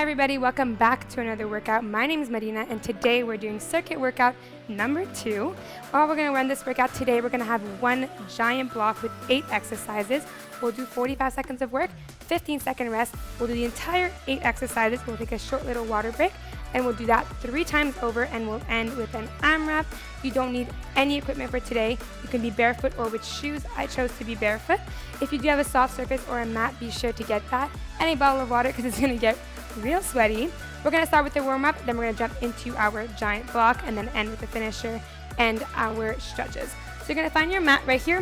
everybody, welcome back to another workout. My name is Marina and today we're doing circuit workout number 2. While we're going to run this workout today, we're going to have one giant block with 8 exercises. We'll do 45 seconds of work, 15-second rest. We'll do the entire 8 exercises. We'll take a short little water break and we'll do that 3 times over and we'll end with an AMRAP. You don't need any equipment for today. You can be barefoot or with shoes. I chose to be barefoot. If you do have a soft surface or a mat, be sure to get that and a bottle of water because it's going to get real sweaty. We're going to start with the warm-up, then we're going to jump into our giant block and then end with the finisher and our stretches. So you're going to find your mat right here.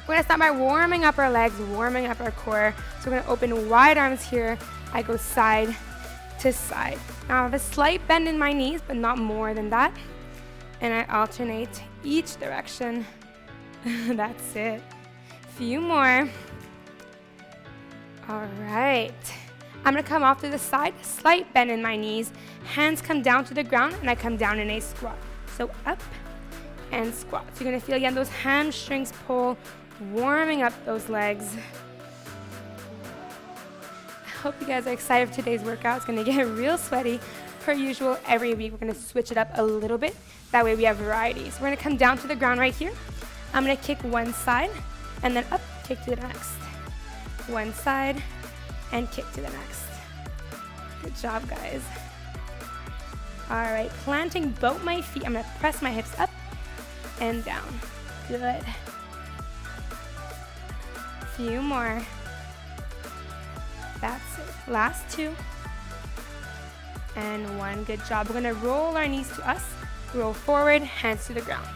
We're going to start by warming up our legs, warming up our core. So we're going to open wide arms here. I go side to side. Now I have a slight bend in my knees, but not more than that. And I alternate each direction. That's it. Few more. All right. I'm going to come off to the side, slight bend in my knees, hands come down to the ground, and I come down in a squat. So up and squat. So you're going to feel again those hamstrings pull, warming up those legs. I hope you guys are excited for today's workout. It's going to get real sweaty. Per usual, every week we're going to switch it up a little bit. That way we have variety. So we're going to come down to the ground right here. I'm going to kick one side, and then up, kick to the next. One side, and kick to the next. Good job, guys. All right, planting both my feet. I'm gonna press my hips up and down. Good. Few more. That's it. Last 2. And 1. Good job. We're gonna roll our knees to us. Roll forward, hands to the ground.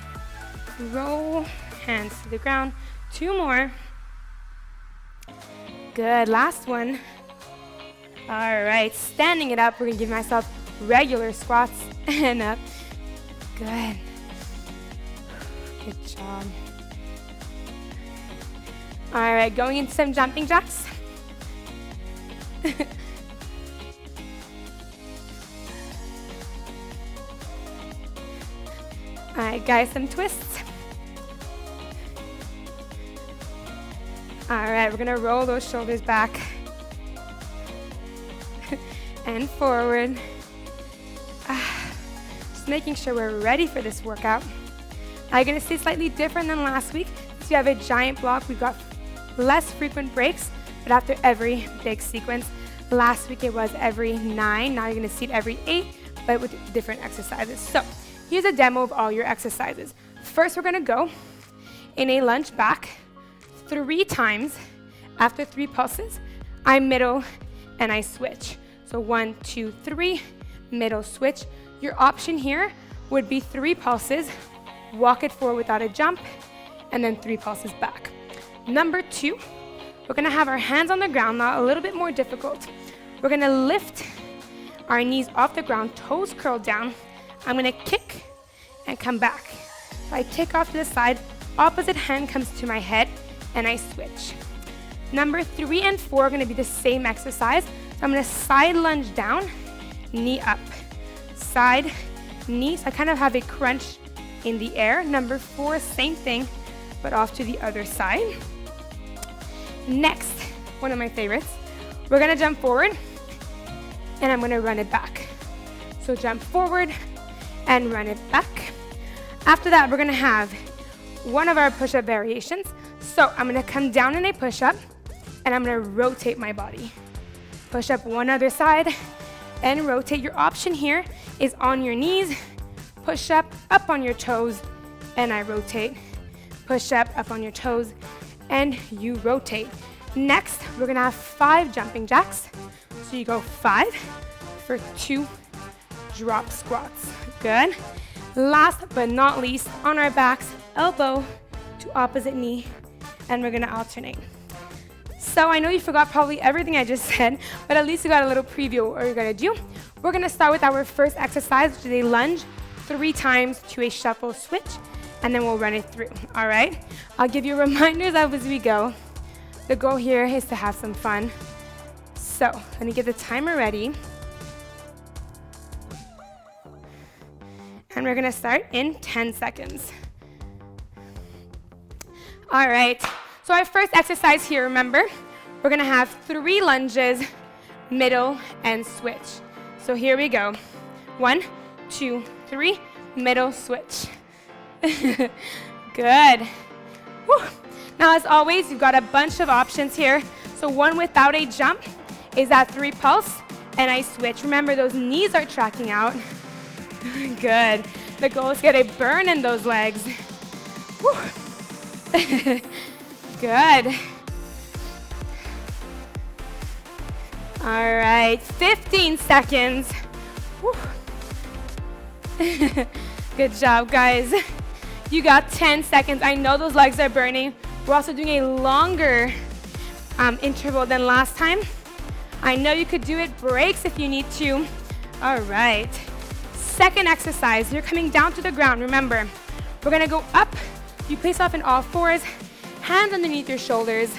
Roll, hands to the ground. 2 more. Good, last one. All right, standing it up, we're gonna give myself regular squats and up. Good. Good job. All right, going into some jumping jacks. All right, guys, some twists. All right, we're gonna roll those shoulders back and forward. Just making sure we're ready for this workout. Now you're gonna stay slightly different than last week. So you have a giant block. We've got less frequent breaks, but after every big sequence. Last week it was every 9. Now you're gonna see it every 8, but with different exercises. So here's a demo of all your exercises. First, we're gonna go in a lunge back 3 times. After 3 pulses, I middle and I switch. So 1, 2, 3, middle switch. Your option here would be 3 pulses, walk it forward without a jump, and then 3 pulses back. Number 2, we're gonna have our hands on the ground, now a little bit more difficult. We're gonna lift our knees off the ground, toes curled down. I'm gonna kick and come back. So I kick off to the side, opposite hand comes to my head, and I switch. Number 3 and 4 are gonna be the same exercise. So I'm gonna side lunge down, knee up, side, knee. So I kind of have a crunch in the air. Number 4, same thing, but off to the other side. Next, one of my favorites, we're gonna jump forward, and I'm gonna run it back. So jump forward and run it back. After that, we're gonna have one of our push-up variations. So I'm gonna come down in a push-up, and I'm gonna rotate my body. Push up one other side, and rotate. Your option here is on your knees, push up on your toes, and I rotate. Push up on your toes, and you rotate. Next, we're gonna have 5 jumping jacks. So you go 5 for 2 drop squats. Good. Last but not least, on our backs, elbow to opposite knee, and we're gonna alternate. So I know you forgot probably everything I just said, but at least you got a little preview of what you're gonna do. We're gonna start with our first exercise, which is a lunge, 3 times to a shuffle switch, and then we'll run it through, all right? I'll give you reminders as we go. The goal here is to have some fun. So let me get the timer ready. And we're gonna start in 10 seconds. All right, so our first exercise here, remember, we're gonna have 3 lunges middle, and switch. So here we go. 1, 2, 3, middle, switch. Good. Whew. Now, as always, you've got a bunch of options here. So one without a jump is that 3 pulse, and I switch. Remember, those knees are tracking out. Good. The goal is to get a burn in those legs. Good. All right, 15 seconds. Good job, guys. You got 10 seconds. I know those legs are burning. We're also doing a longer interval than last time. I know you could do it. Breaks if you need to. All right. Second exercise. You're coming down to the ground. Remember, we're going to go up. You place off in all fours, hands underneath your shoulders.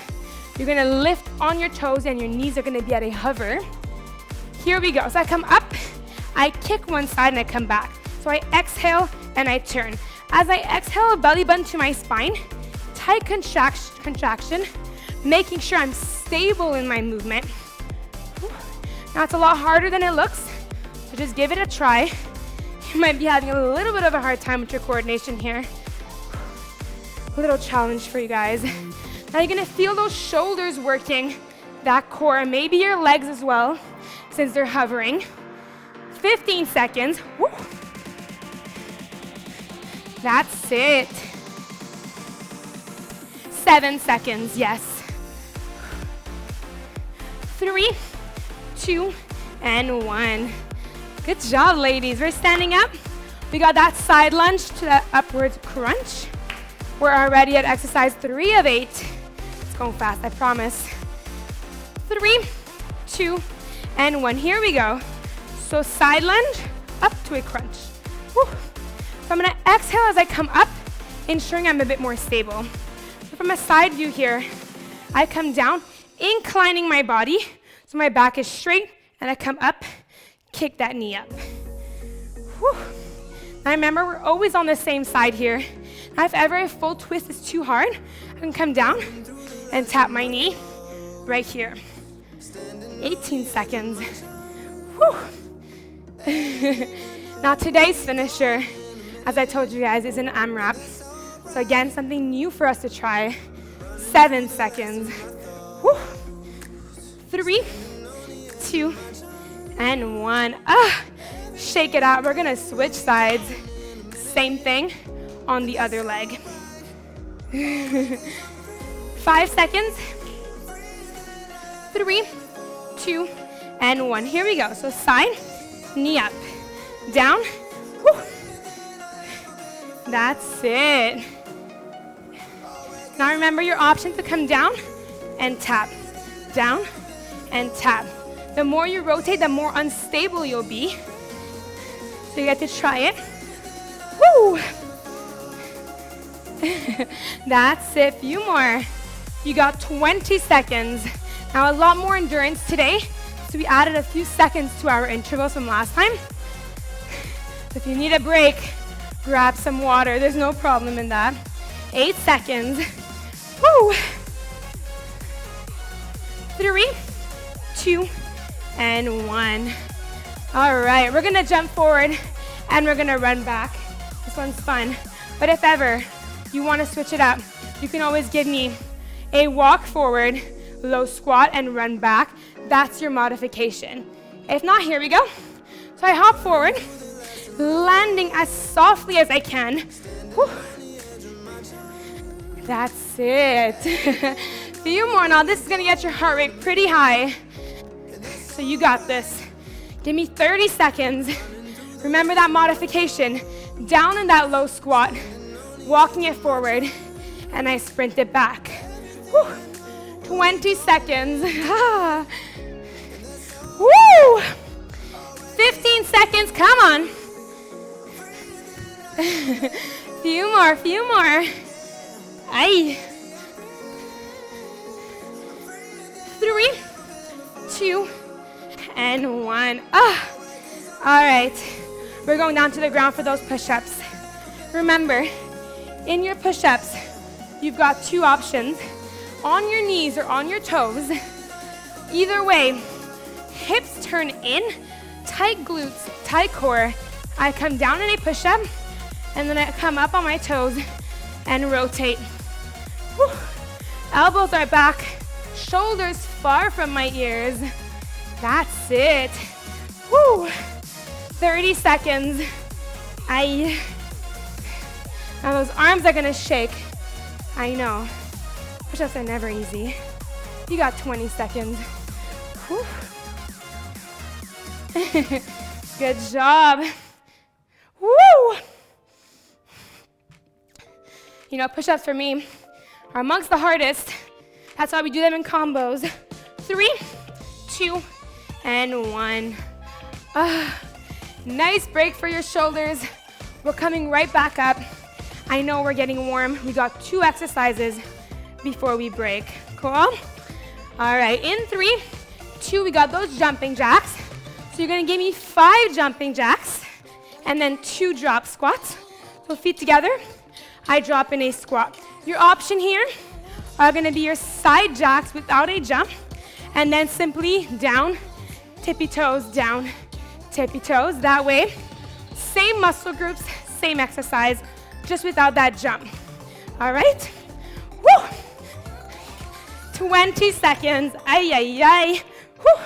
You're going to lift on your toes, and your knees are going to be at a hover. Here we go. So I come up, I kick one side, and I come back. So I exhale, and I turn. As I exhale, belly button to my spine, tight contraction, making sure I'm stable in my movement. Now, it's a lot harder than it looks, so just give it a try. You might be having a little bit of a hard time with your coordination here. A little challenge for you guys. Now you're gonna feel those shoulders working, that core, and maybe your legs as well, since they're hovering. 15 seconds. Woo. That's it. 7 seconds, yes. 3, 2, and 1. Good job, ladies. We're standing up. We got that side lunge to that upwards crunch. We're already at exercise 3 of 8. It's going fast, I promise. 3, 2, and 1. Here we go. So side lunge, up to a crunch. Woo. So I'm gonna exhale as I come up, ensuring I'm a bit more stable. So from a side view here, I come down, inclining my body, so my back is straight, and I come up, kick that knee up. Whew. Now remember, we're always on the same side here. Now if ever a full twist is too hard, I can come down and tap my knee right here. 18 seconds. Whew. Now today's finisher, as I told you guys, is an AMRAP. So again, something new for us to try. 7 seconds. Whew. 3, 2, and 1. Shake it out. We're gonna switch sides. Same thing on the other leg. 5 seconds. 3, 2, and 1. Here we go. So side, knee up, down. Whew. That's it. Now remember your option to come down and tap, down and tap. The more you rotate, the more unstable you'll be. So you get to try it. Woo! That's it, few more. You got 20 seconds. Now a lot more endurance today, so we added a few seconds to our intervals from last time. So if you need a break, grab some water. There's no problem in that. 8 seconds. Woo! 3, 2, and 1. All right, we're gonna jump forward and we're gonna run back. This one's fun. But if ever you wanna switch it up, you can always give me a walk forward, low squat, and run back. That's your modification. If not, here we go. So I hop forward, landing as softly as I can. Whew. That's it. Few more. Now this is gonna get your heart rate pretty high. So you got this. Give me 30 seconds. Remember that modification. Down in that low squat, walking it forward, and I sprint it back. Whew. 20 seconds. Woo! 15 seconds, come on. Few more. Aye. 3, 2, and 1. All right. We're going down to the ground for those push-ups. Remember, in your push-ups, you've got 2 options. On your knees or on your toes. Either way, hips turn in, tight glutes, tight core. I come down in a push-up, and then I come up on my toes and rotate. Whew. Elbows are back, shoulders far from my ears. That's it. Woo. 30 seconds. Now those arms are gonna shake. I know. Push-ups are never easy. You got 20 seconds. Whew. Good job. Woo! You know, push-ups for me are amongst the hardest. That's why we do them in combos. 3, 2, and 1. Nice break for your shoulders. We're coming right back up. I know we're getting warm. We got 2 exercises before we break. Cool? All right, in 3, 2, we got those jumping jacks. So you're gonna give me 5 jumping jacks and then 2 drop squats. So feet together, I drop in a squat. Your option here are gonna be your side jacks without a jump, and then simply down, tippy toes, down, tippy toes. That way, same muscle groups, same exercise, just without that jump. All right? Woo! 20 seconds. Ay, ay, ay. Woo!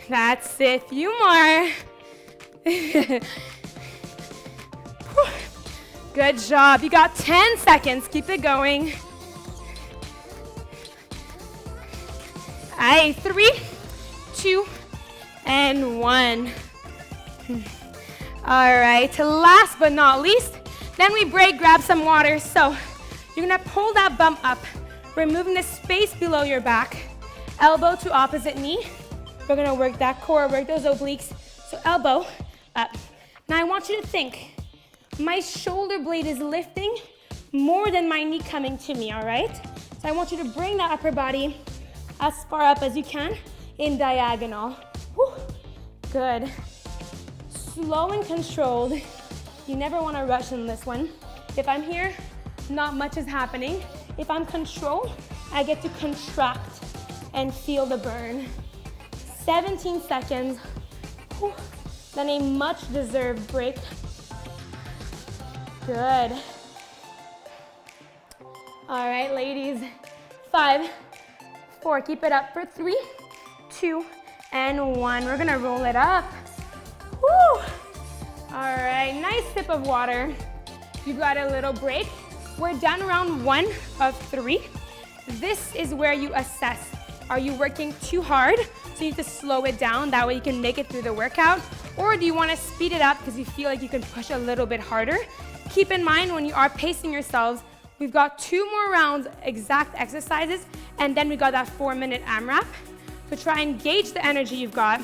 That's it. Few more. Good job. You got 10 seconds. Keep it going. Aye, 3, 2, and 1. All right, last but not least, then we break, grab some water. So you're gonna pull that bum up, removing the space below your back. Elbow to opposite knee. We're gonna work that core, work those obliques. So elbow up. Now I want you to think, my shoulder blade is lifting more than my knee coming to me, all right? So I want you to bring that upper body as far up as you can in diagonal. Whew. Good. Slow and controlled. You never want to rush in this one. If I'm here, not much is happening. If I'm controlled, I get to contract and feel the burn. 17 seconds. Whew. Then a much deserved break. Good. All right, ladies. 5, 4, keep it up for 3, 2, and 1. We're gonna roll it up. Woo! All right, nice sip of water. You got a little break. We're down around 1 of 3. This is where you assess. Are you working too hard? So you need to slow it down. That way you can make it through the workout. Or do you want to speed it up because you feel like you can push a little bit harder? Keep in mind when you are pacing yourselves, we've got 2 more rounds, exact exercises, and then we got that 4-minute AMRAP. So try and gauge the energy you've got.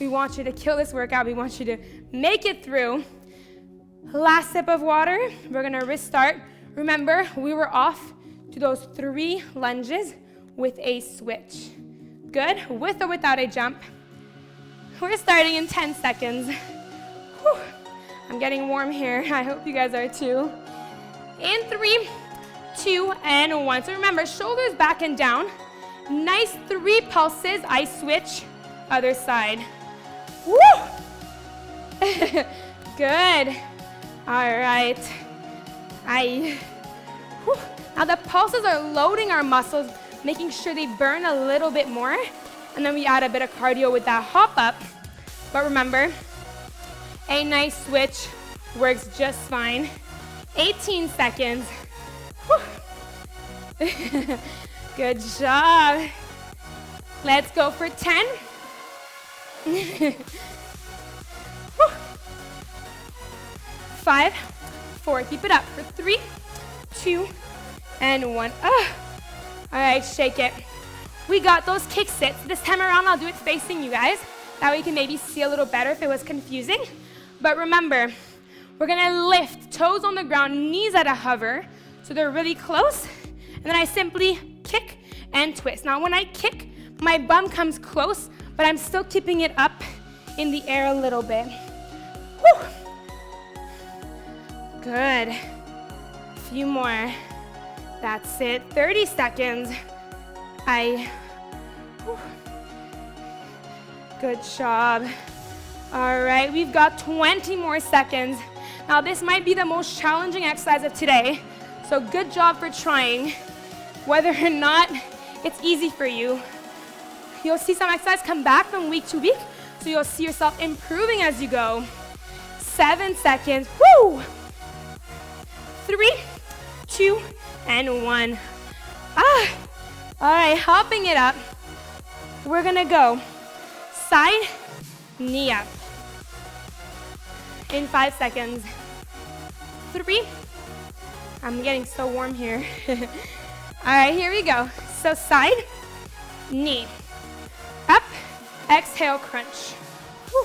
We want you to kill this workout. We want you to make it through. Last sip of water. We're gonna restart. Remember, we were off to those 3 lunges with a switch. Good, with or without a jump. We're starting in 10 seconds. Whew. I'm getting warm here. I hope you guys are too. In 3, 2, and 1. So remember, shoulders back and down. Nice 3 pulses. I switch, other side. Woo! Good. All right. Now the pulses are loading our muscles, making sure they burn a little bit more. And then we add a bit of cardio with that hop up. But remember, a nice switch works just fine. 18 seconds. Good job. Let's go for 10. 5, 4, keep it up for 3, 2, and 1. All right, shake it. We got those kick sits. This time around, I'll do it facing you guys. That way you can maybe see a little better if it was confusing. But remember, we're gonna lift toes on the ground, knees at a hover, so they're really close. And then I simply kick and twist. Now when I kick, my bum comes close, but I'm still keeping it up in the air a little bit. Whew. Good. A few more. That's it. 30 seconds. Good job. All right, we've got 20 more seconds. Now this might be the most challenging exercise of today, so good job for trying. Whether or not it's easy for you, you'll see some exercise come back from week to week, so you'll see yourself improving as you go. 7 seconds, woo! 3, 2, and 1. All right, hopping it up. We're gonna go side, knee up. In 5 seconds. 3, I'm getting so warm here. All right, here we go. So side, knee, up, exhale, crunch. Whew.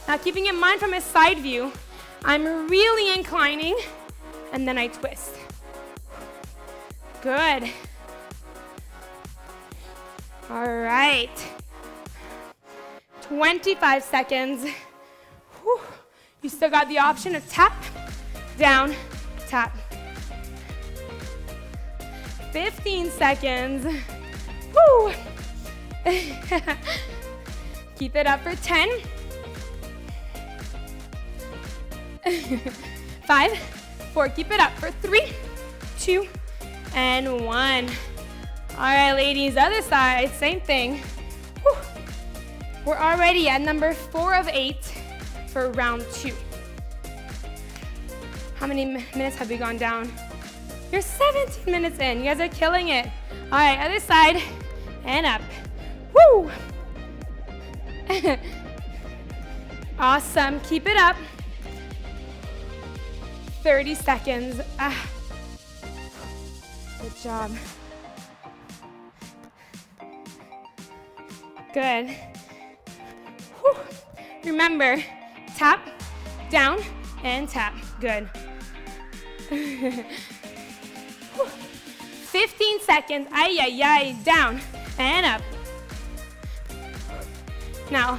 Now keeping in mind from a side view, I'm really inclining, and then I twist. Good. All right. 25 seconds. Whew. You still got the option of tap, down, tap. 15 seconds. Woo! Keep it up for 10. 5, 4, keep it up for 3, 2, and 1. All right, ladies, other side, same thing. Whew. We're already at number 4 of 8 for round 2. How many minutes have we gone down? You're 17 minutes in. You guys are killing it. All right, other side and up. Woo! Awesome. Keep it up. 30 seconds. Good job. Good. Whew. Remember, tap, down, and tap. Good. 15 seconds. Ay, ay, ay. Down and up. Now,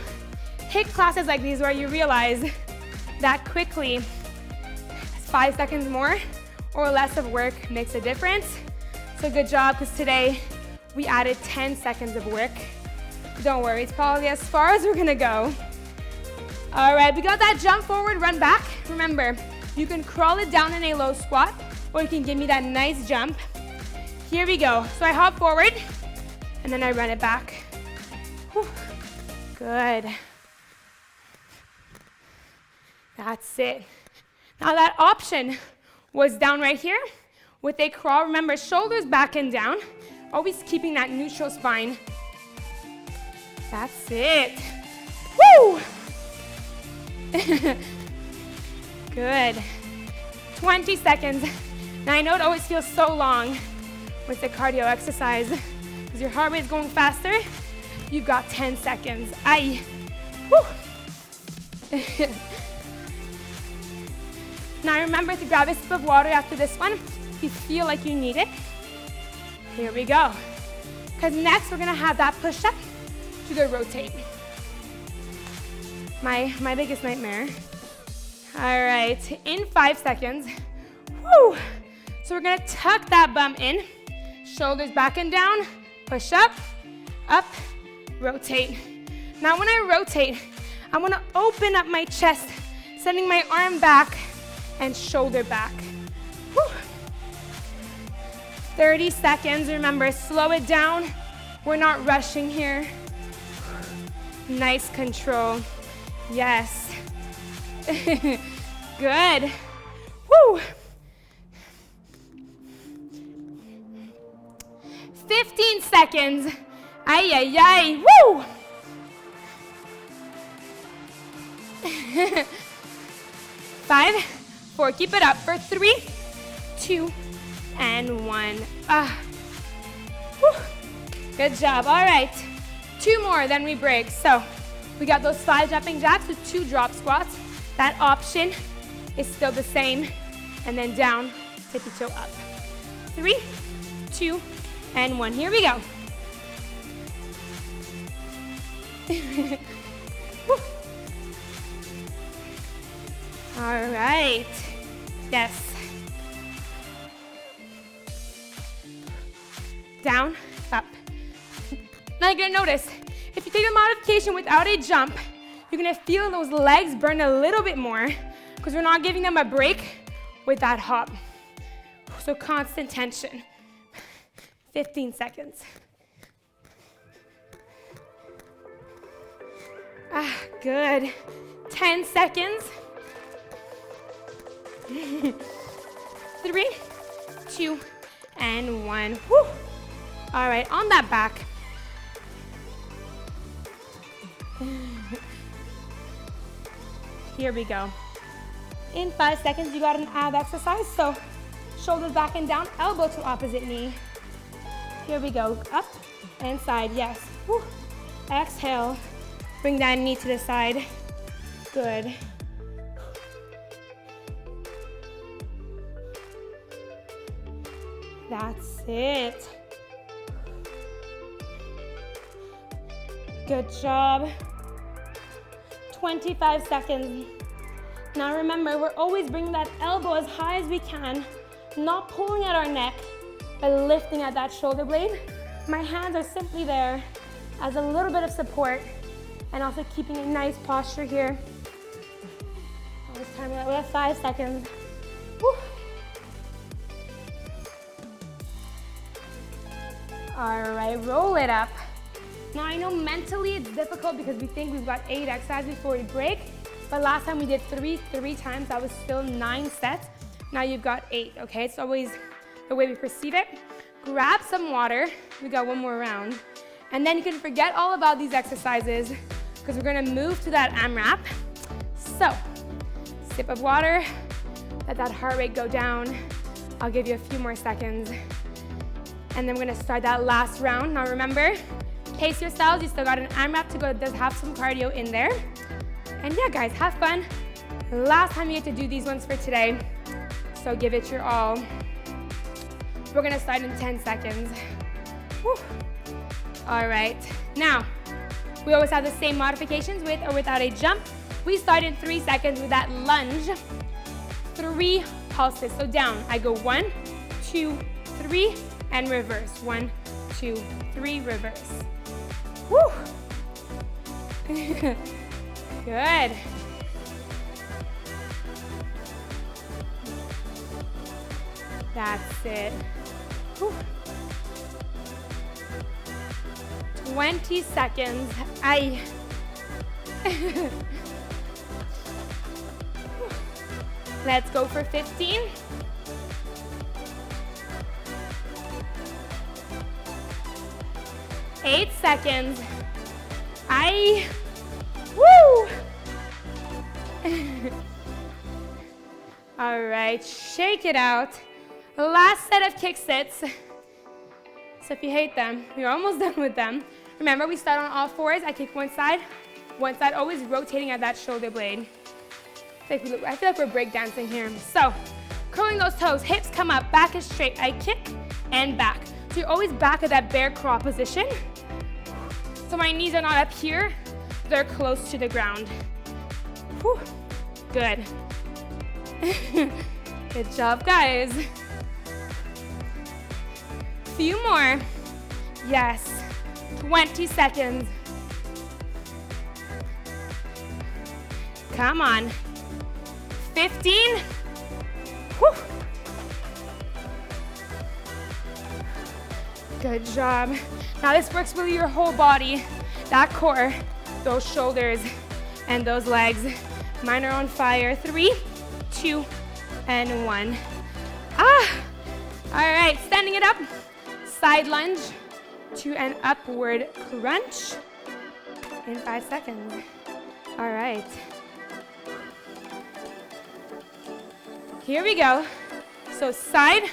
hit classes like these where you realize that quickly 5 seconds more or less of work makes a difference. So good job, because today we added 10 seconds of work. Don't worry, it's probably as far as we're gonna go. All right, we got that jump forward, run back. Remember, you can crawl it down in a low squat, or you can give me that nice jump. Here we go. So I hop forward, and then I run it back. Whew. Good. That's it. Now that option was down right here with a crawl. Remember, shoulders back and down, always keeping that neutral spine. That's it. Woo! Good. 20 seconds. Now I know it always feels so long with the cardio exercise because your heart rate is going faster. You've got 10 seconds. Aye. Woo! Now remember to grab a sip of water after this one if you feel like you need it. Here we go. Because next we're gonna have that push-up to the rotate. My biggest nightmare. All right, in 5 seconds. Woo! So we're gonna tuck that bum in, shoulders back and down, push up, rotate. Now when I rotate, I wanna open up my chest, sending my arm back and shoulder back. Woo. 30 seconds, remember, slow it down. We're not rushing here. Nice control. Yes. Good. Woo. 15 seconds. Ay, ay, ay. Woo. 5, 4, keep it up for 3, 2, and 1. Good job. All right, 2 more, then we break. So we got those 5 jumping jacks with 2 drop squats. That option is still the same. And then down, tippy toe up. 3, 2, and 1. Here we go. All right. Yes. Down, up. Now you're gonna notice, If you take the modification without a jump, you're gonna feel those legs burn a little bit more because we're not giving them a break with that hop. So constant tension. 15 seconds. Good. 10 seconds. 3, 2, and 1. Woo. All right, on that back. Here we go. In 5 seconds, you got an ab exercise. So shoulders back and down, elbow to opposite knee. Here we go, up and side, yes. Woo. Exhale, bring that knee to the side. Good. That's it. Good job. 25 seconds. Now remember, we're always bringing that elbow as high as we can, not pulling at our neck, but lifting at that shoulder blade. My hands are simply there as a little bit of support and also keeping a nice posture here. This time we have 5 seconds. Woo. All right, roll it up. Now I know mentally it's difficult because we think we've got 8 exercises before we break, but last time we did three times, that was still 9 sets. Now you've got 8, okay? It's always the way we perceive it. Grab some water. We got one more round. And then you can forget all about these exercises because we're gonna move to that AMRAP. So, sip of water, let that heart rate go down. I'll give you a few more seconds. And then we're gonna start that last round. Now remember, pace yourselves. You still got an AMRAP to go that does have some cardio in there. And yeah, guys, have fun. Last time you get to do these ones for today, so give it your all. We're gonna start in 10 seconds. Whew. All right, now, we always have the same modifications with or without a jump. We start in 3 seconds with that lunge. 3 pulses, so down. I go 1, 2, 3, and reverse. 1, 2, 3, reverse. Woo! Good. That's it. Whew. 20 seconds. Aye. Let's go for 15. 8 seconds. Aye. Woo! All right, shake it out. Last set of kick sits. So if you hate them, you're almost done with them. Remember, we start on all fours. I kick one side, always rotating at that shoulder blade. I feel like we're breakdancing here. So, curling those toes, hips come up, back is straight. I kick and back. So you're always back at that bear crawl position. So my knees are not up here, they're close to the ground. Whew. Good. Good job, guys. Few more. Yes. 20 seconds. Come on. 15. Whew. Good job. Now this works with your whole body, that core, those shoulders, and those legs. Mine are on fire. 3, 2, and 1. All right, standing it up. Side lunge to an upward crunch in 5 seconds. All right. Here we go. So side,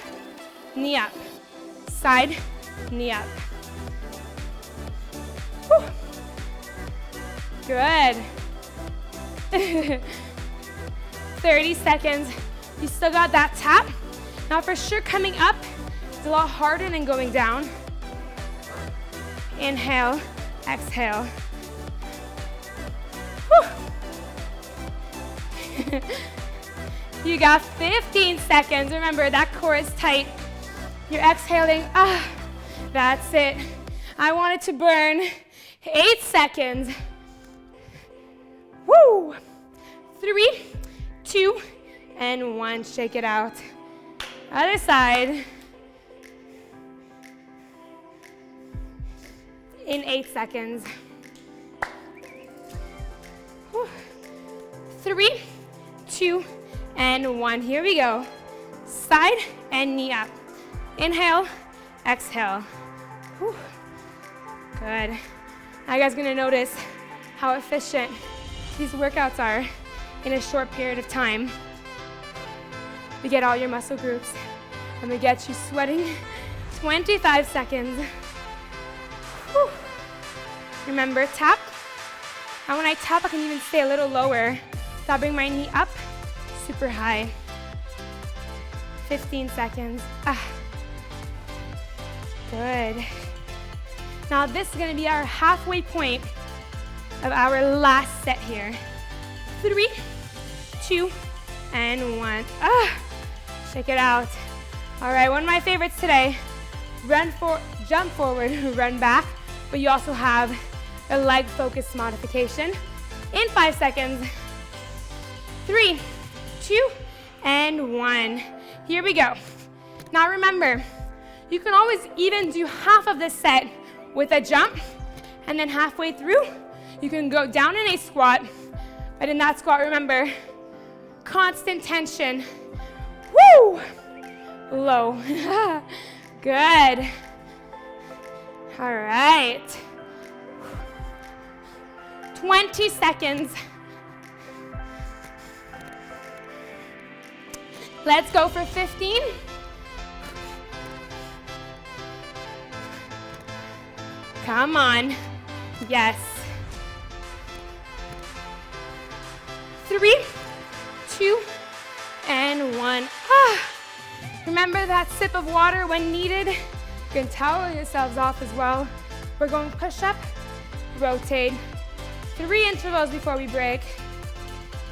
knee up. Side, knee up. Whew. Good. 30 seconds. You still got that tap. Now for sure coming up, it's a lot harder than going down. Inhale, exhale. You got 15 seconds. Remember, that core is tight. You're exhaling. That's it. I want it to burn 8 seconds. Woo! 3, 2, and 1. Shake it out. Other side. In 8 seconds. 3, 2, and 1. Here we go. Side and knee up. Inhale, exhale. Whew. Good. Now you guys are gonna notice how efficient these workouts are in a short period of time. We get all your muscle groups and we get you sweating 25 seconds. Whew. Remember, tap. And when I tap, I can even stay a little lower. So I bring my knee up, super high. 15 seconds. Good. Now this is gonna be our halfway point of our last set here. 3, 2, and 1. Shake it out. All right, one of my favorites today. Jump forward, run back, but you also have a leg focus modification in 5 seconds. 3, 2, and 1. Here we go. Now remember, you can always even do half of this set with a jump, and then halfway through, you can go down in a squat. But in that squat, remember, constant tension. Woo! Low. Good. All right. 20 seconds. Let's go for 15. Come on. Yes. 3, 2, and 1. Remember that sip of water when needed. You can towel yourselves off as well. We're going push up, rotate. 3 intervals before we break.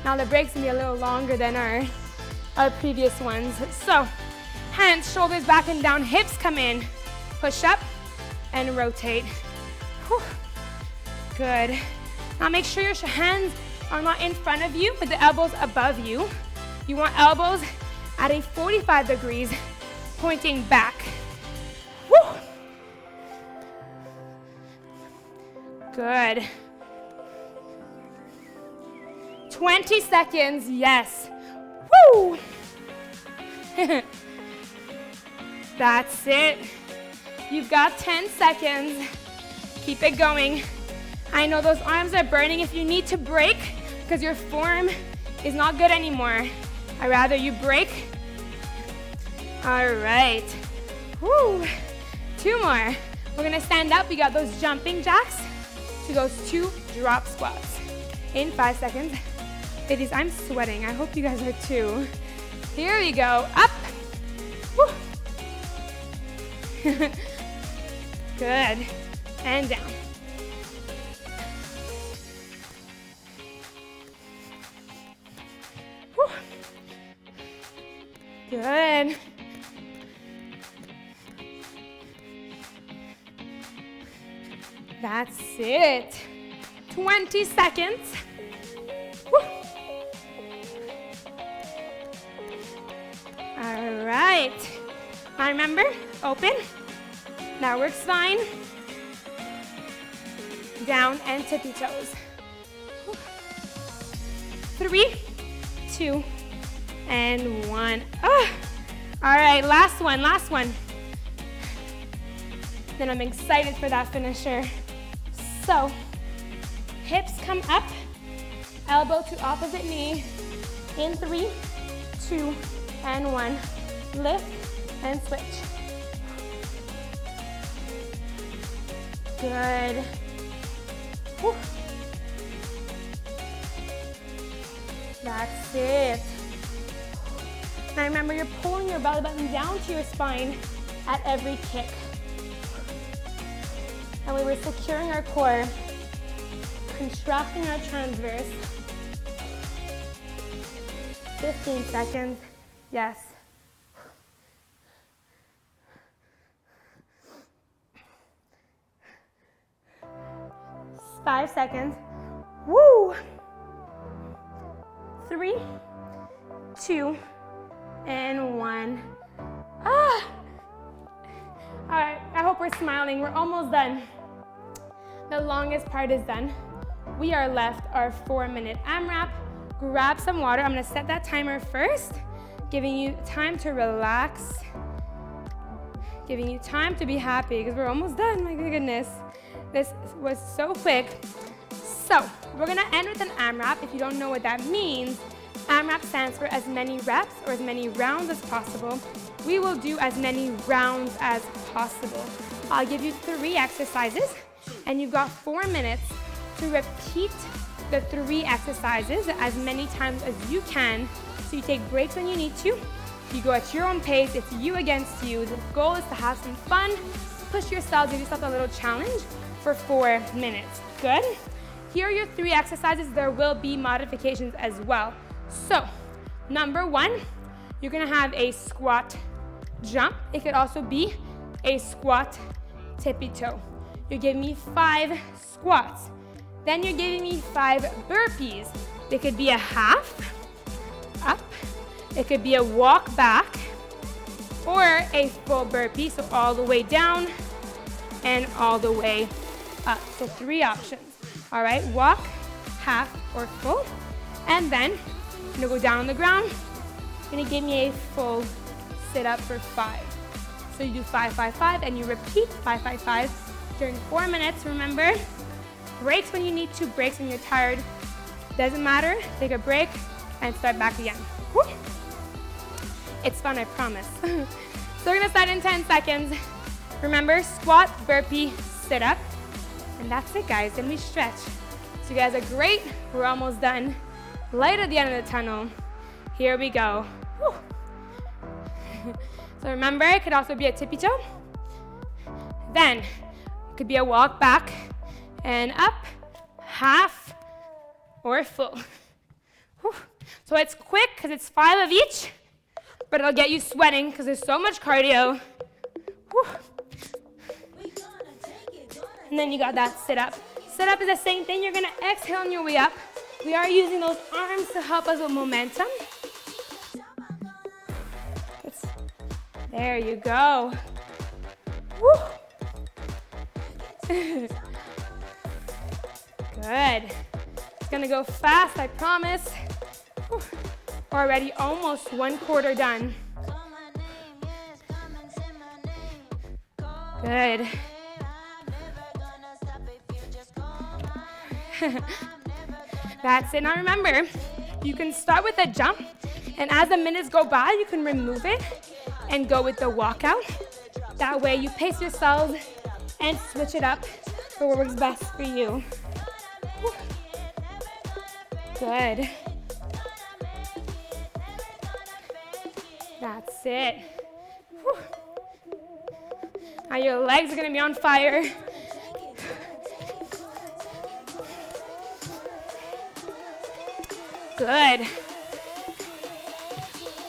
Now the break's gonna be a little longer than our previous ones. So, hands, shoulders back and down, hips come in. Push up and rotate. Whew. Good. Now make sure your hands are not in front of you, but the elbows above you. You want elbows at a 45 degrees, pointing back. Woo. Good. 20 seconds, yes. Woo! That's it. You've got 10 seconds. Keep it going. I know those arms are burning. If you need to break because your form is not good anymore, I'd rather you break. All right. Woo! 2 more. We're gonna stand up. We got those jumping jacks to those 2 drop squats in 5 seconds. Ladies, I'm sweating. I hope you guys are too. Here we go. Up. Woo. Good. And down. Woo. Good. That's it. 20 seconds. Woo. All right. Now remember, open. That works fine. Down and tippy toes. 3, 2, and 1. All right, last one. Then I'm excited for that finisher. So, hips come up, elbow to opposite knee. In 3, 2, and 1. Lift and switch. Good. Whew. That's it. Now remember, you're pulling your belly button down to your spine at every kick. And we were securing our core, contracting our transverse. 15 seconds. Yes. 5 seconds. Woo! 3, 2, and 1. All right, I hope we're smiling. We're almost done. The longest part is done. We are left our 4-minute AMRAP. Grab some water. I'm gonna set that timer first, giving you time to relax, giving you time to be happy because we're almost done, my goodness. This was so quick. So we're gonna end with an AMRAP. If you don't know what that means, AMRAP stands for as many reps or as many rounds as possible. We will do as many rounds as possible. I'll give you 3 exercises and you've got 4 minutes to repeat the 3 exercises as many times as you can. So you take breaks when you need to. You go at your own pace. It's you against you. The goal is to have some fun, push yourself, give yourself a little challenge for 4 minutes. Good? Here are your 3 exercises. There will be modifications as well. So, number 1, you're gonna have a squat jump. It could also be a squat tippy toe. You're giving me 5 squats. Then you're giving me 5 burpees. It could be a half up. It could be a walk back or a full burpee. So all the way down and all the way up. So 3 options. All right, walk, half, or full. And then I'm gonna go down on the ground. You're gonna give me a full sit up for 5. So you do 5, 5, 5, and you repeat 5, 5, 5 during 4 minutes. Remember, breaks when you need to, breaks when you're tired. Doesn't matter, take a break and start back again. Woo. It's fun, I promise. So we're gonna start in 10 seconds. Remember, squat, burpee, sit up. And that's it, guys, then we stretch. So you guys are great, we're almost done. Light at the end of the tunnel. Here we go. Woo. So remember, it could also be a tippy toe. Then, it could be a walk back and up, half, or full. Whew. So it's quick because it's 5 of each, but it'll get you sweating because there's so much cardio. Whew. And then you got that sit up. Sit up is the same thing. You're gonna exhale on your way up. We are using those arms to help us with momentum. There you go. Woo. Good. It's gonna go fast, I promise. Whew. Already almost 1/4 done. Good. That's it. Now remember, you can start with a jump, and as the minutes go by, you can remove it and go with the walkout. That way you pace yourselves and switch it up for what works best for you. Whew. Good. That's it. Whew. Now your legs are gonna be on fire. Good.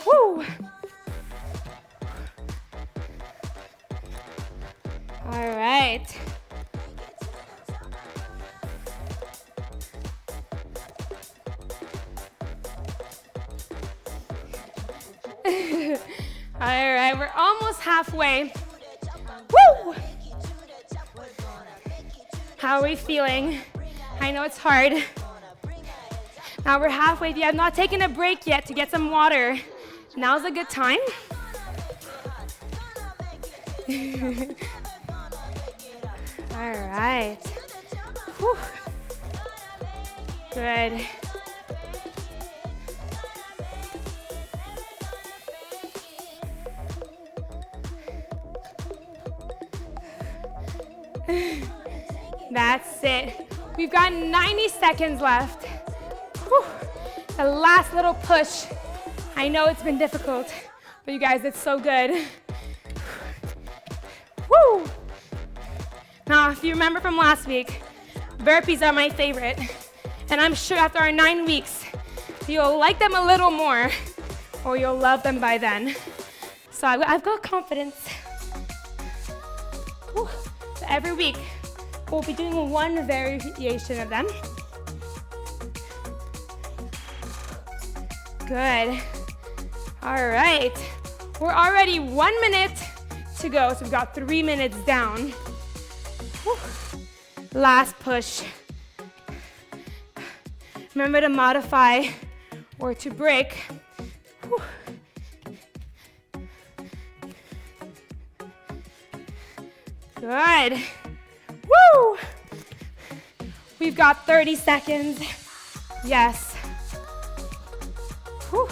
Woo. All right. All right, we're almost halfway. Woo! How are we feeling? I know it's hard. Now we're halfway. If you have not taken a break yet to get some water, now's a good time. All right. Whew. Good. That's it. We've got 90 seconds left. Whew. The last little push. I know it's been difficult, but you guys, it's so good. Woo! Now, if you remember from last week, burpees are my favorite. And I'm sure after our 9 weeks, you'll like them a little more, or you'll love them by then. So I've got confidence. Whew. So every week, We'll be doing one variation of them. Good. All right. We're already 1 minute to go, so we've got 3 minutes down. Whew. Last push. Remember to modify or to break. Whew. Good. Woo! We've got 30 seconds. Yes. Whew.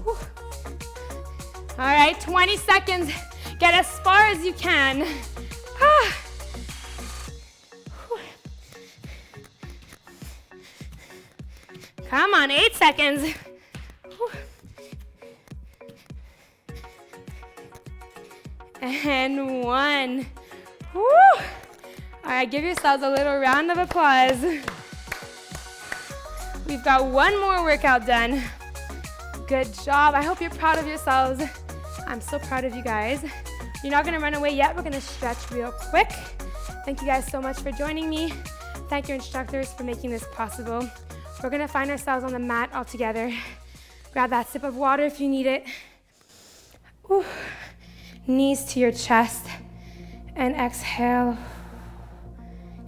Whew. All right, 20 seconds. Get as far as you can. Ah. Come on, 8 seconds. And 1. Woo. All right, give yourselves a little round of applause. We've got one more workout done. Good job. I hope you're proud of yourselves. I'm so proud of you guys. You're not gonna run away yet. We're gonna stretch real quick. Thank you guys so much for joining me. Thank your instructors for making this possible. We're gonna find ourselves on the mat all together. Grab that sip of water if you need it. Ooh. Knees to your chest. And exhale.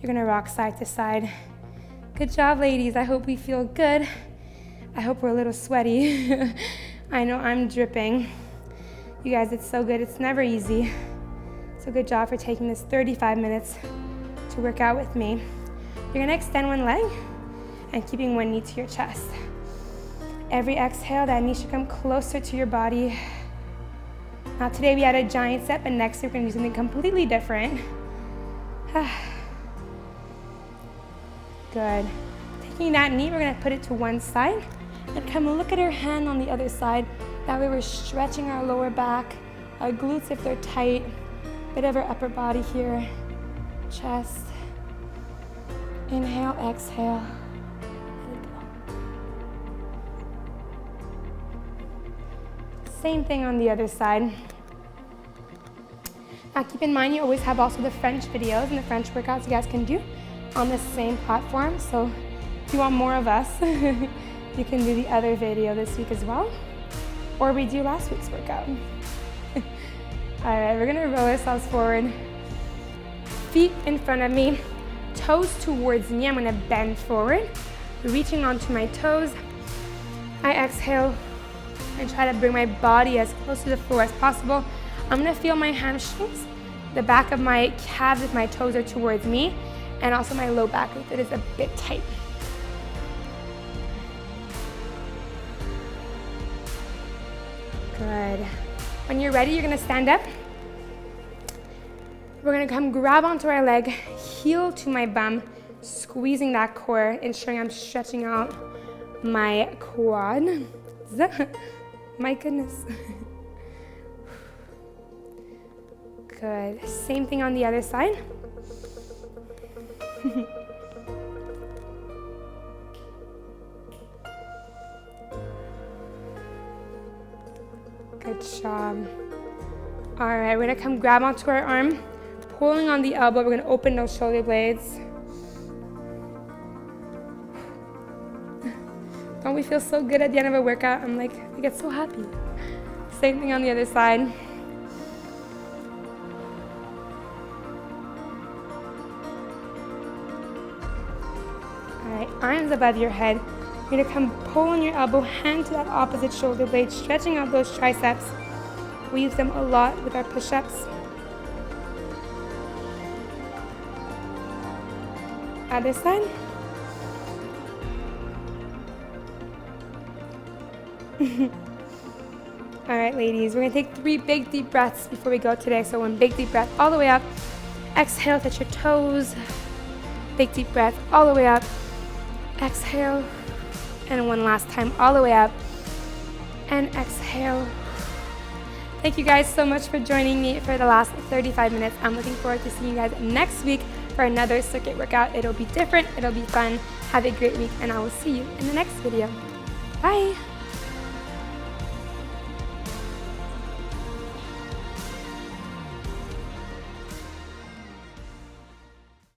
You're gonna rock side to side. Good job, ladies. I hope we feel good. I hope we're a little sweaty. I know I'm dripping. You guys, it's so good. It's never easy. So good job for taking this 35 minutes to work out with me. You're gonna extend one leg and keeping one knee to your chest. Every exhale, that knee should come closer to your body. Now today we had a giant set, but next we're gonna do something completely different. Good. Taking that knee, we're gonna put it to one side and come look at our hand on the other side. That way we're stretching our lower back, our glutes if they're tight, bit of our upper body here, chest. Inhale, exhale. Same thing on the other side. Now keep in mind you always have also the French videos and the French workouts you guys can do on the same platform. So if you want more of us, you can do the other video this week as well. Or redo last week's workout. All right, we're gonna roll ourselves forward. Feet in front of me, toes towards me. I'm gonna bend forward, reaching onto my toes. I exhale and try to bring my body as close to the floor as possible. I'm gonna feel my hamstrings, the back of my calves if my toes are towards me, and also my low back if it is a bit tight. Good. When you're ready, you're gonna stand up. We're gonna come grab onto our leg, heel to my bum, squeezing that core, ensuring I'm stretching out my quad. My goodness. Good. Same thing on the other side. Good job. All right, we're gonna come grab onto our arm, pulling on the elbow. We're gonna open those shoulder blades. Don't we feel so good at the end of a workout? I get so happy. Same thing on the other side. All right, arms above your head. You're gonna come pulling your elbow, hand to that opposite shoulder blade, stretching out those triceps. We use them a lot with our push-ups. Other side. All right, ladies, we're gonna take 3 big deep breaths before we go today. So 1 big deep breath all the way up. Exhale, touch your toes. Big deep breath all the way up. Exhale. And 1 last time all the way up. And exhale. Thank you guys so much for joining me for the last 35 minutes. I'm looking forward to seeing you guys next week for another circuit workout. It'll be different, it'll be fun. Have a great week, and I will see you in the next video. Bye.